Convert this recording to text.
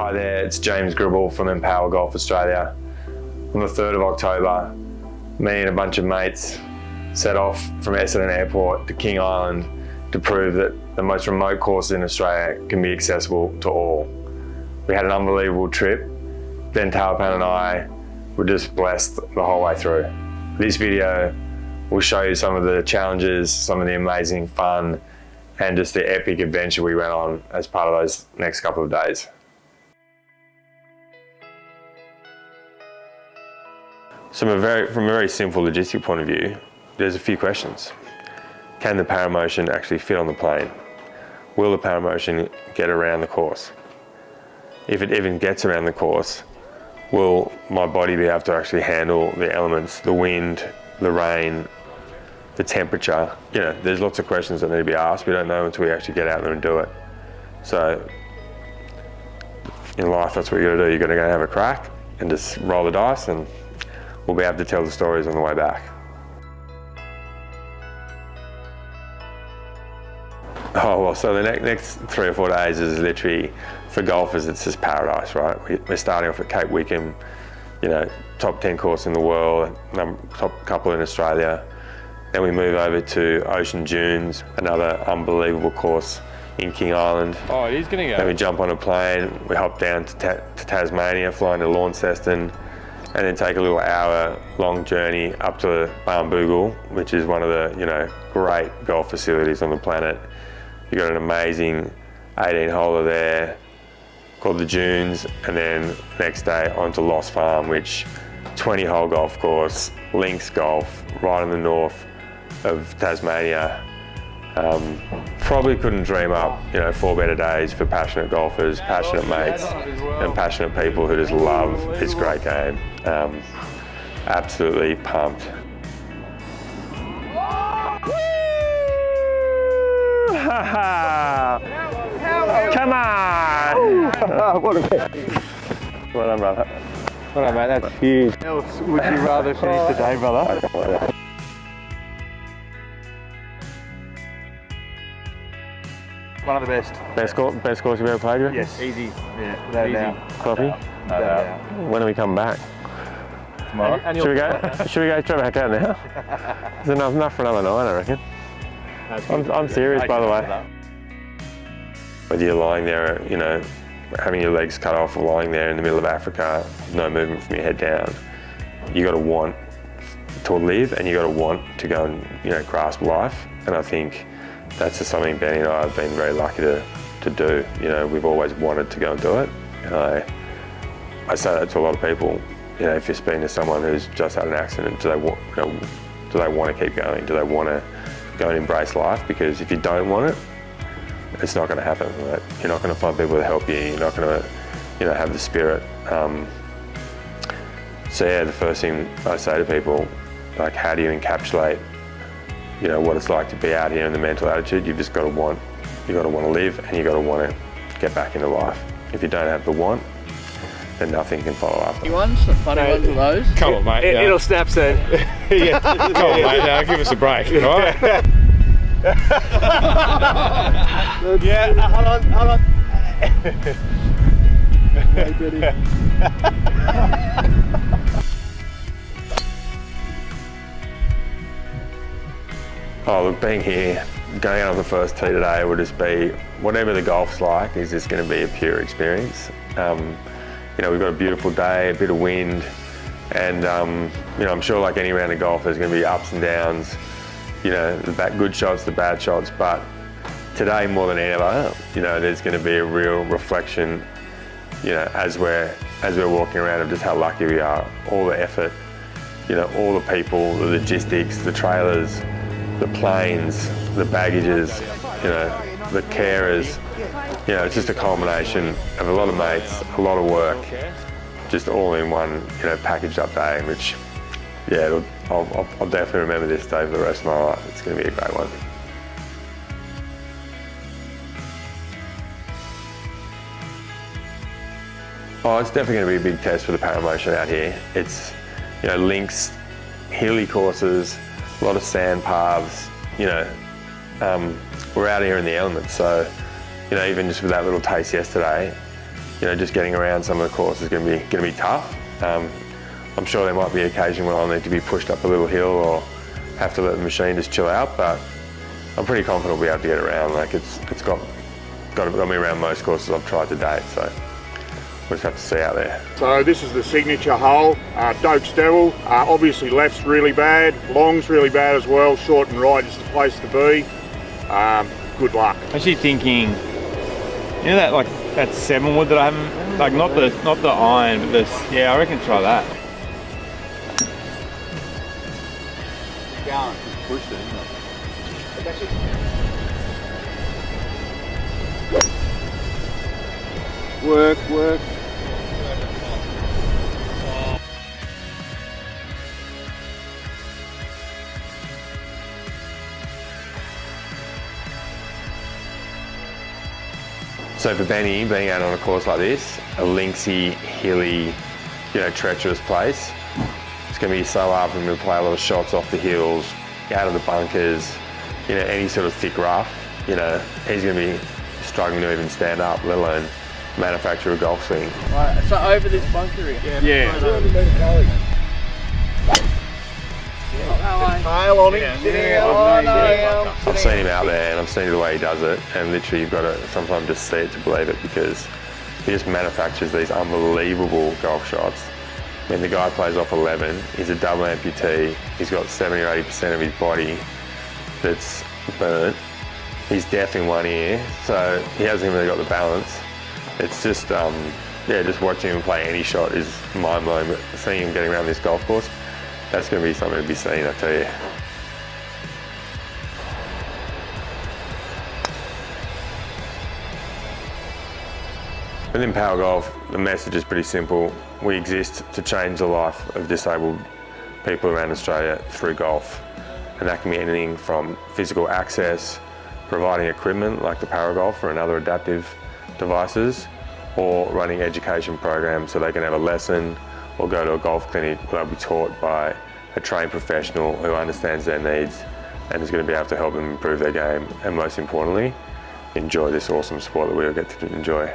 Hi there, it's James Gribble from Empower Golf Australia. On the 3rd of October, me and a bunch of mates set off from Essendon Airport to King Island to prove that the most remote courses in Australia can be accessible to all. We had an unbelievable trip. Ben Talpan and I were just blessed the whole way through. This video will show you some of the challenges, some of the amazing fun, and just the epic adventure we went on as part of those next couple of days. So from a very simple logistic point of view, there's a few questions. Can the Paramotion actually fit on the plane? Will the Paramotion get around the course? If it even gets around the course, will my body be able to actually handle the elements, the wind, the rain, the temperature? You know, there's lots of questions that need to be asked. We don't know until we actually get out there and do it. So in life, that's what you gotta do. You gotta go and have a crack and just roll the dice, and we'll be able to tell the stories on the way back. Oh, well, so the next 3 or 4 days is literally, for golfers, it's just paradise, right? We're starting off at Cape Wickham, you know, top 10 course in the world, top couple in Australia. Then we move over to Ocean Dunes, another unbelievable course in King Island. Oh, it is gonna go. Then we jump on a plane, we hop down to Tasmania, fly into Launceston, and then take a little hour-long journey up to Barnbougle, which is one of the, you know, great golf facilities on the planet. You've got an amazing 18-holer there called the Dunes, and then next day onto Lost Farm, which 20-hole golf course, links golf, right in the north of Tasmania. Probably couldn't dream up, you know, 4 better days for passionate golfers, passionate mates, and passionate people who just love this great game. Absolutely pumped. Come on! What a bit. Well done, brother. Well done, mate, that's huge. What else would you rather finish today, brother? One of the best. Best course you've ever played with? Yes. Easy. Yeah, without a doubt. Coffee? No doubt. When do we come back? Tomorrow. Should we go straight back out now? There's enough for another night, I reckon. I'm serious, by the way. Whether you're lying there, you know, having your legs cut off, or lying there in the middle of Africa, no movement from your head down, you got to want to live, and you got to want to go and, you know, grasp life. And I think that's just something Benny and I have been very lucky to do. You know, we've always wanted to go and do it. And I say that to a lot of people. You know, if you're speaking to someone who's just had an accident, do they want to keep going? Do they want to go and embrace life? Because if you don't want it, it's not going to happen. Right? You're not going to find people to help you. You're not going to, you know, have the spirit. So yeah, the first thing I say to people, like, how do you encapsulate, you know, what it's like to be out here in the mental attitude? You've just got to want. You got to want to live, and you got to want to get back into life. If you don't have the want, then nothing can follow up. Funny ones of those. Come on, mate. It'll snap soon. Yeah. Come on, mate. Now give us a break, all right? Yeah, hold on. Hey, Benny. Oh, look, being here, going out on the first tee today will just be, whatever the golf's like, is just going to be a pure experience. You know, we've got a beautiful day, a bit of wind, and you know, I'm sure like any round of golf, there's going to be ups and downs. You know, the good shots, the bad shots, but today more than ever, you know, there's going to be a real reflection, you know, as we're walking around, of just how lucky we are. All the effort, you know, all the people, the logistics, the trailers, the planes, the baggages, you know, the carers. You know, it's just a culmination of a lot of mates, a lot of work, just all in one, you know, packaged up day, which, yeah, I'll definitely remember this day for the rest of my life. It's going to be a great one. Oh, it's definitely going to be a big test for the Paramotion out here. It's, you know, links, hilly courses, a lot of sand paths, you know. We're out here in the elements, so, you know, even just with that little taste yesterday, just getting around some of the course is going to be tough. I'm sure there might be occasion when I'll need to be pushed up a little hill or have to let the machine just chill out, but I'm pretty confident we'll be able to get around. Like it's got me around most courses I've tried to date, so we'll just have to see out there. So this is the signature hole, Doak's Devil. Obviously left's really bad, long's really bad as well, short and right is the place to be. Good luck. Actually thinking, that 7 wood that I haven't, like not the iron, but this. Yeah, I reckon try that. Going. Pushed it, isn't it? Work. So for Benny, being out on a course like this, a linksy, hilly, treacherous place, it's going to be so hard for him to play a lot of shots off the hills, out of the bunkers, any sort of thick rough. He's going to be struggling to even stand up, let alone manufacture a golf swing. Right, so over this bunker here. Yeah. Tail on him. I've seen him out there and I've seen the way he does it, and literally you've got to sometimes just see it to believe it, because he just manufactures these unbelievable golf shots. I mean, the guy plays off 11, he's a double amputee, he's got 70 or 80% of his body that's burnt. He's deaf in one ear, so he hasn't even really got the balance. It's just, just watching him play any shot is mind-blowing, but seeing him getting around this golf course, that's going to be something to be seen, I tell you. Within Power Golf, the message is pretty simple. We exist to change the life of disabled people around Australia through golf. And that can be anything from physical access, providing equipment like the Paragolf and other adaptive devices, or running education programs so they can have a lesson or go to a golf clinic where they'll be taught by a trained professional who understands their needs and is going to be able to help them improve their game, and most importantly, enjoy this awesome sport that we all get to enjoy.